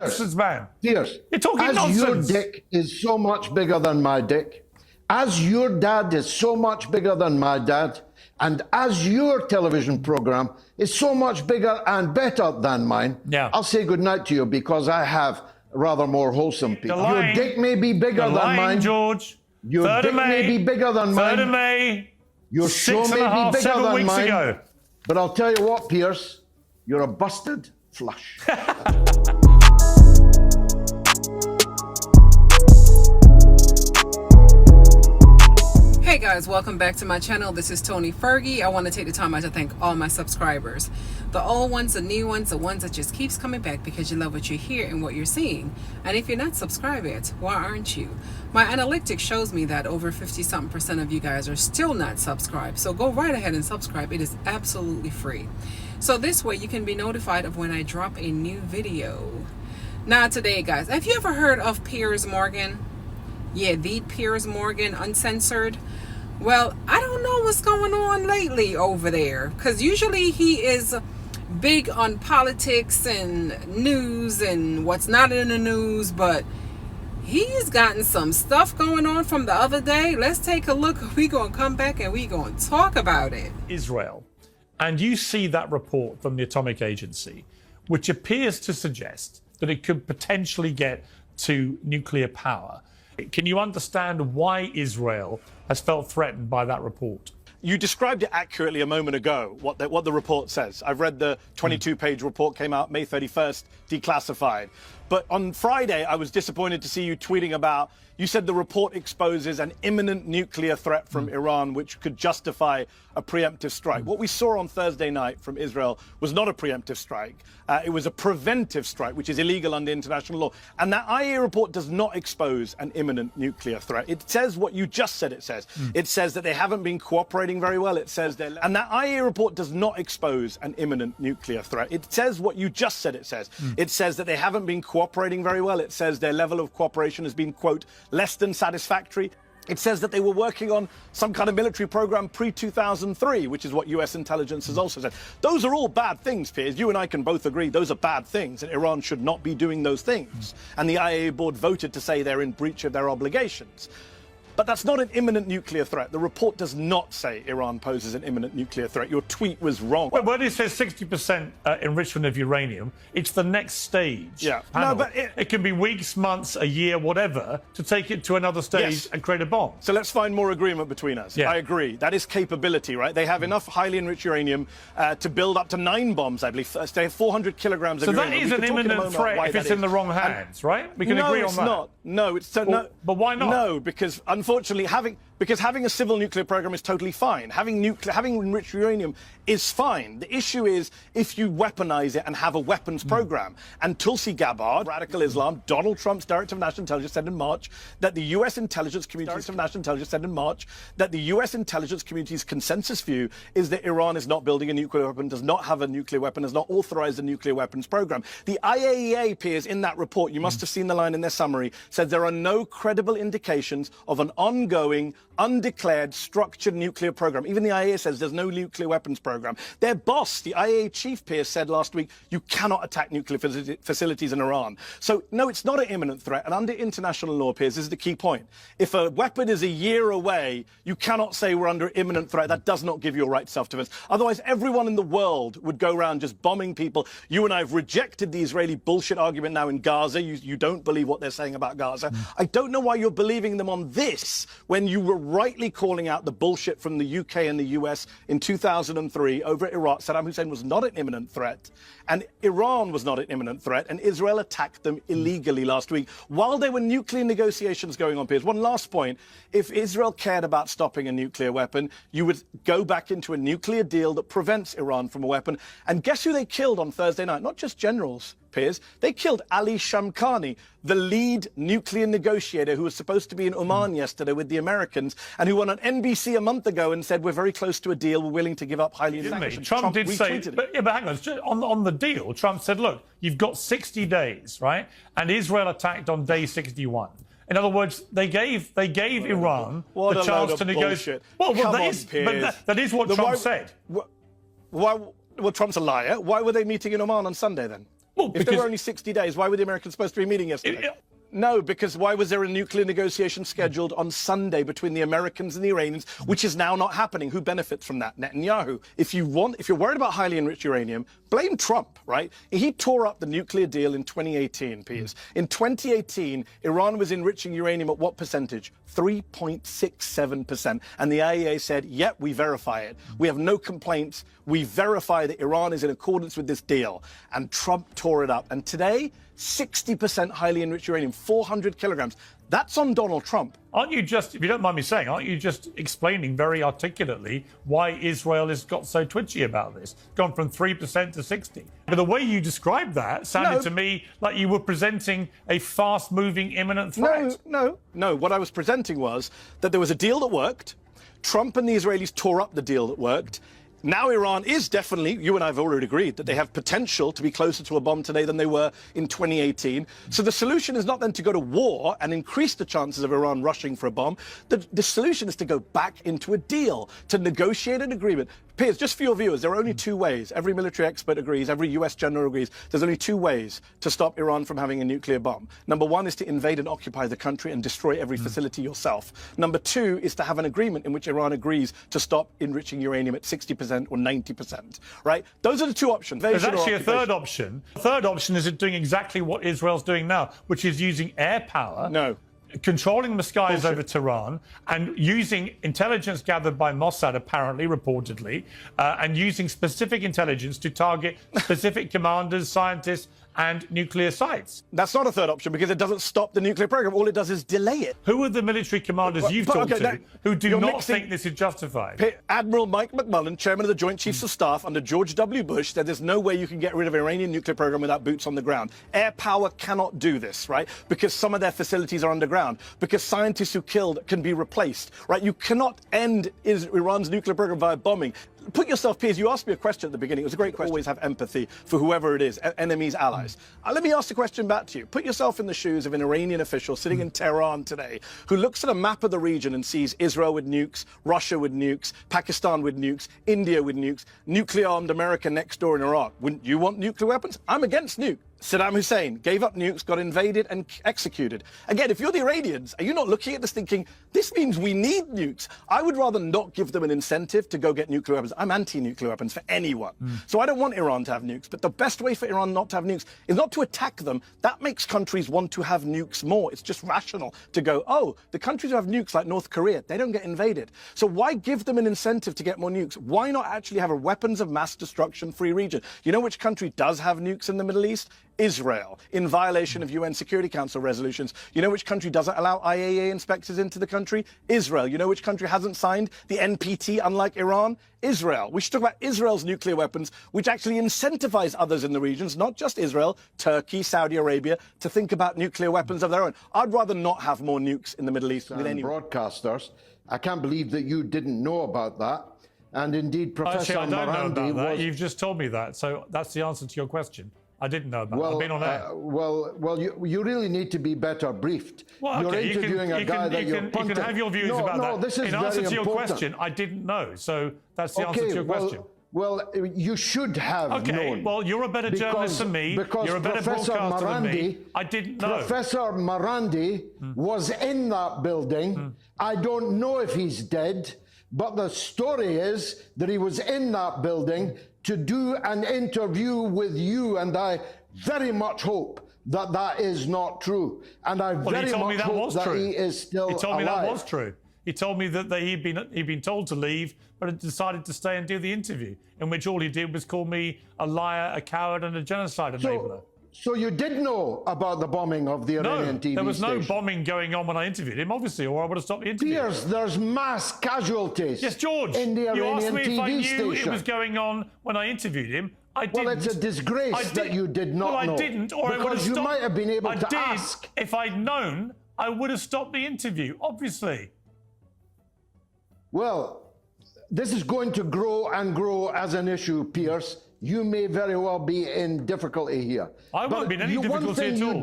nonsense, man. Piers, You're talking as nonsense. your dick is so much bigger than my dick, as your dad is so much bigger than my dad, and as your television program is so much bigger and better than mine, I'll say goodnight to you because I have rather more wholesome people. Your dick may be bigger than mine, George. Your dick may be bigger than mine. 3rd of May. Your show may be bigger 7 than weeks mine. ago. But I'll tell you what, Piers, you're a busted flush. Hey guys, welcome back to my channel. This is Tony Fergie. I want to take the time out to thank all my subscribers. The old ones, the new ones, the ones that just keeps coming back because you love what you hear and what you're seeing. And if you're not subscribed yet, why aren't you? My analytics shows me that over 50-something% of you guys are still not subscribed. So go right ahead and subscribe. It is absolutely free. So this way you can be notified of when I drop a new video. Now today, guys, have you ever heard of Piers Morgan? Yeah, the Piers Morgan, uncensored. Well, I don't know what's going on lately over there, because usually he is big on politics and news and what's not in the news, but he's gotten some stuff going on from the other day. Let's take a look. We're going to come back and we're going to talk about it. Israel, and you see that report from the Atomic Agency, which appears to suggest that it could potentially get to nuclear power. Can you understand why Israel has felt threatened by that report? You described it accurately a moment ago, what the report says. I've read the 22-page report, came out May 31st, declassified. But on Friday, I was disappointed to see you tweeting about, you said the report exposes an imminent nuclear threat from Iran, which could justify a preemptive strike. What we saw on Thursday night from Israel was not a preemptive strike. It was a preventive strike, which is illegal under international law. And that IAEA report does not expose an imminent nuclear threat. It says what you just said it says. It says that they haven't been cooperating very well. It says they're... And that IAEA report does not expose an imminent nuclear threat. It says what you just said it says. It says that they haven't been cooperating very well. It says their level of cooperation has been, quote, less than satisfactory. It says that they were working on some kind of military program pre-2003, which is what US intelligence has also said. Those are all bad things, Piers. You and I can both agree those are bad things, and Iran should not be doing those things. And the IAEA board voted to say they're in breach of their obligations. But that's not an imminent nuclear threat. The report does not say Iran poses an imminent nuclear threat. Your tweet was wrong. Well, when it says 60% enrichment of uranium, it's the next stage. Yeah. Panel. No, but it can be weeks, months, a year, whatever, to take it to another stage and create a bomb. So let's find more agreement between us. Yeah. I agree. That is capability, right? They have enough highly enriched uranium to build up to 9 bombs, I believe. They have 400 kilograms of uranium. So that is an imminent threat if it's in the wrong hands, right? We can agree on that. No, it's not. No, but why not? No, because unfortunately having a civil nuclear program is totally fine. Having enriched uranium is fine. The issue is if you weaponize it and have a weapons program. And Tulsi Gabbard, radical Islam, Donald Trump's director of national intelligence said in March that the U.S. intelligence community's consensus view is that Iran is not building a nuclear weapon, does not have a nuclear weapon, has not authorized a nuclear weapons program. The IAEA, Piers, in that report, you must have seen the line in their summary, said there are no credible indications of an ongoing, undeclared, structured nuclear program. Even the IAEA says there's no nuclear weapons program. Their boss, the IAEA chief, Piers, said last week, you cannot attack nuclear facilities in Iran. So, no, it's not an imminent threat. And under international law, Piers, this is the key point. If a weapon is a year away, you cannot say we're under imminent threat. That does not give you a right to self-defense. Otherwise, everyone in the world would go around just bombing people. You and I have rejected the Israeli bullshit argument now in Gaza. You don't believe what they're saying about Gaza. I don't know why you're believing them on this when you were rightly calling out the bullshit from the UK and the US in 2003 over Iraq. Saddam Hussein was not an imminent threat, and Iran was not an imminent threat, and Israel attacked them illegally last week while there were nuclear negotiations going on, Piers. One last point. If Israel cared about stopping a nuclear weapon, you would go back into a nuclear deal that prevents Iran from a weapon. And guess who they killed on Thursday night? Not just generals, Piers. They killed Ali Shamkhani, the lead nuclear negotiator who was supposed to be in Oman yesterday with the Americans and who went on NBC a month ago and said, we're very close to a deal, we're willing to give up highly enriched uranium. Trump did say, but hang on the deal, Trump said, look, you've got 60 days, right? And Israel attacked on day 61. In other words, they gave Iran the chance to negotiate. Well, that is what Trump said. Well, Trump's a liar. Why were they meeting in Oman on Sunday then? Well, if there were only 60 days, why were the Americans supposed to be meeting yesterday? No, because why was there a nuclear negotiation scheduled on Sunday between the Americans and the Iranians, which is now not happening? Who benefits from that? Netanyahu. If you're worried about highly enriched uranium, blame Trump, right? He tore up the nuclear deal in 2018, Piers. In 2018, Iran was enriching uranium at what percentage? 3.67%. And the IAEA said, yep, we verify it. We have no complaints. We verify that Iran is in accordance with this deal. And Trump tore it up. And today, 60% highly enriched uranium, 400 kilograms. That's on Donald Trump. Aren't you just, if you don't mind me saying, aren't you just explaining very articulately why Israel has got so twitchy about this? Gone from 3% to 60%. But the way you described that sounded to me like you were presenting a fast-moving imminent threat. No. What I was presenting was that there was a deal that worked. Trump and the Israelis tore up the deal that worked. Now Iran is definitely, you and I have already agreed, that they have potential to be closer to a bomb today than they were in 2018. So the solution is not then to go to war and increase the chances of Iran rushing for a bomb. The solution is to go back into a deal, to negotiate an agreement. Piers, just for your viewers, there are only two ways. Every military expert agrees, every US general agrees. There's only two ways to stop Iran from having a nuclear bomb. Number one is to invade and occupy the country and destroy every facility yourself. Number two is to have an agreement in which Iran agrees to stop enriching uranium at 60% or 90%, right? Those are the two options. There's actually a third option. The third option is doing exactly what Israel's doing now, which is using air power. No. Controlling the skies over Tehran and using intelligence gathered by Mossad, apparently, reportedly, and using specific intelligence to target specific commanders, scientists, and nuclear sites. That's not a third option because it doesn't stop the nuclear program. All it does is delay it. Who are the military commanders you've talked to who do not think this is justified? Admiral Mike McMullen, chairman of the Joint Chiefs of Staff under George W. Bush, said there's no way you can get rid of Iranian nuclear program without boots on the ground. Air power cannot do this, right? Because some of their facilities are underground. Because scientists who killed can be replaced, right? You cannot end Iran's nuclear program via bombing. Put yourself, Piers, you asked me a question at the beginning. It was a great question. Always have empathy for whoever it is, enemies, allies. Let me ask the question back to you. Put yourself in the shoes of an Iranian official sitting in Tehran today who looks at a map of the region and sees Israel with nukes, Russia with nukes, Pakistan with nukes, India with nukes, nuclear-armed America next door in Iraq. Wouldn't you want nuclear weapons? I'm against nuke. Saddam Hussein gave up nukes, got invaded and executed. Again, if you're the Iranians, are you not looking at this thinking, this means we need nukes? I would rather not give them an incentive to go get nuclear weapons. I'm anti-nuclear weapons for anyone. So I don't want Iran to have nukes. But the best way for Iran not to have nukes is not to attack them. That makes countries want to have nukes more. It's just rational to go, oh, the countries who have nukes like North Korea, they don't get invaded. So why give them an incentive to get more nukes? Why not actually have a weapons of mass destruction free region? You know which country does have nukes in the Middle East? Israel, in violation of UN Security Council resolutions. You know which country doesn't allow IAEA inspectors into the country? Israel. You know which country hasn't signed the NPT, unlike Iran? Israel. We should talk about Israel's nuclear weapons, which actually incentivize others in the regions, not just Israel, Turkey, Saudi Arabia, to think about nuclear weapons of their own. I'd rather not have more nukes in the Middle East with any broadcasters. I can't believe that you didn't know about that. And indeed, Professor Actually, I don't know Morandi about that. was... You've just told me that, so that's the answer to your question. I didn't know about it. I've been on air. Well, you really need to be better briefed. Well, okay, you're interviewing a guy that you're punting. You can have your views about that. No, this is in answer to your important. question, I didn't know. So that's the answer to your question. Well, you should have known. Okay, well, you're a better journalist than me. You're a better broadcaster than me. I didn't know. Professor Morandi was in that building. I don't know if he's dead, but the story is that he was in that building to do an interview with you, and I very much hope that that is not true. And I very much hope that he is still alive. He told me that was true. He told me that he'd been told to leave, but had decided to stay and do the interview, in which all he did was call me a liar, a coward, and a genocide enabler. So you did know about the bombing of the Iranian TV station? No, there was no bombing going on when I interviewed him, obviously, or I would have stopped the interview. Piers, there's mass casualties. Yes, George. In the you Iranian asked me TV if I knew station. it was going on when I interviewed him. I didn't. Well, it's a disgrace that you did not know. Well, I didn't, or I would have stopped. Because you might have been able to ask. If I'd known, I would have stopped the interview, obviously. Well, this is going to grow and grow as an issue, Piers. You may very well be in difficulty here. I won't be in any difficulty at all.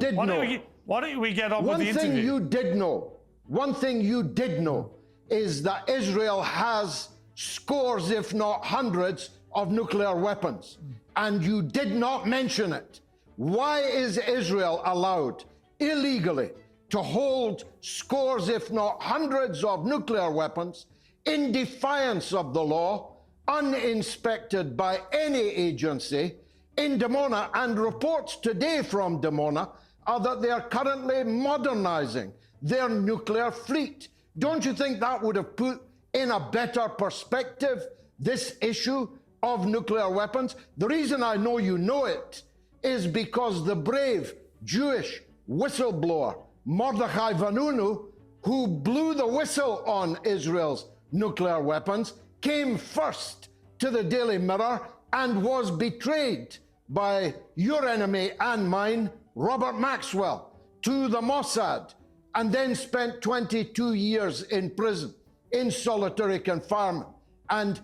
Why don't we get on with the interview? One thing you did know is that Israel has scores, if not hundreds, of nuclear weapons. And you did not mention it. Why is Israel allowed illegally to hold scores, if not hundreds, of nuclear weapons in defiance of the law, uninspected by any agency in Dimona? And reports today from Dimona are that they are currently modernizing their nuclear fleet. Don't you think that would have put in a better perspective this issue of nuclear weapons? The reason I know you know it is because the brave Jewish whistleblower Mordechai Vanunu, who blew the whistle on Israel's nuclear weapons, came first to the Daily Mirror and was betrayed by your enemy and mine, Robert Maxwell, to the Mossad, and then spent 22 years in prison in solitary confinement, and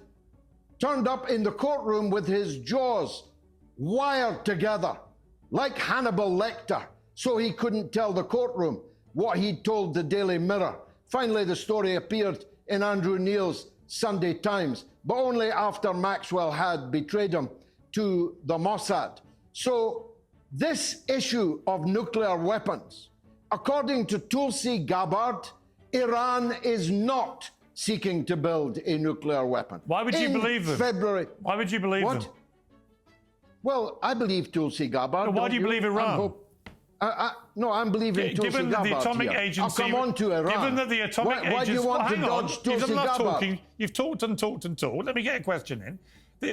turned up in the courtroom with his jaws wired together like Hannibal Lecter, so he couldn't tell the courtroom what he'd told the Daily Mirror. Finally, the story appeared in Andrew Neil's Sunday Times, but only after Maxwell had betrayed him to the Mossad. So this issue of nuclear weapons, according to Tulsi Gabbard, Iran is not seeking to build a nuclear weapon. Why would you believe them? February. Why would you believe them? Well, I believe Tulsi Gabbard. But why do you believe Iran? No, I'm believing Tulsi given that Gabbard the atomic here. agency, I'll come on to Iran. Given that the atomic agency, why do you want to hang on, dodge Tulsi enough Gabbard? talking. You've talked and talked and talked. Let me get a question in.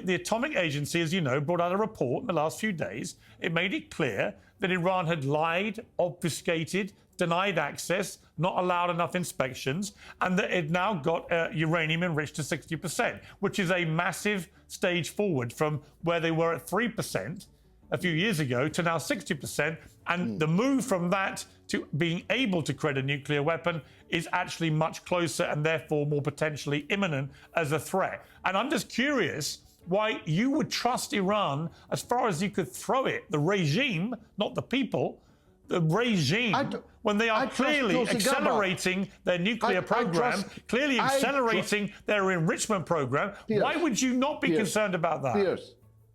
The atomic agency, as you know, brought out a report in the last few days. It made it clear that Iran had lied, obfuscated, denied access, not allowed enough inspections, and that it now got uranium enriched to 60%, which is a massive stage forward from where they were at 3% a few years ago to now 60%. And the move from that to being able to create a nuclear weapon is actually much closer and therefore more potentially imminent as a threat. And I'm just curious why you would trust Iran as far as you could throw it, the regime, not the people, the regime, when they are clearly accelerating their nuclear program, clearly accelerating their enrichment program. Piers, why would you not be concerned about that?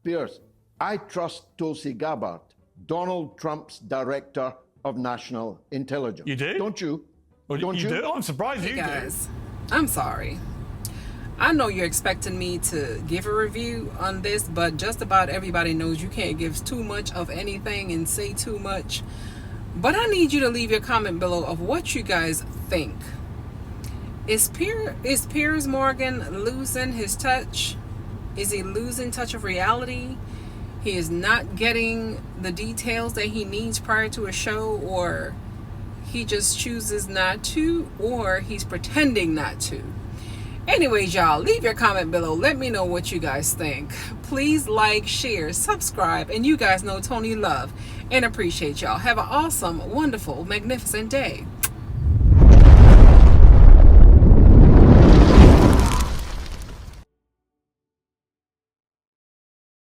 Piers, I trust Tulsi Gabbard, Donald Trump's director of national intelligence. You do? Don't you? Well, Don't you? do? I'm surprised you Guys, do. I'm sorry. I know you're expecting me to give a review on this, but just about everybody knows you can't give too much of anything and say too much. But I need you to leave your comment below of what you guys think. Is Piers Morgan losing his touch? Is he losing touch of reality? He is not getting the details that he needs prior to a show, or he just chooses not to, or he's pretending not to. Anyways, y'all, leave your comment below. Let me know what you guys think. Please like, share, subscribe, and you guys know Tony love and appreciate y'all. Have an awesome, wonderful, magnificent day.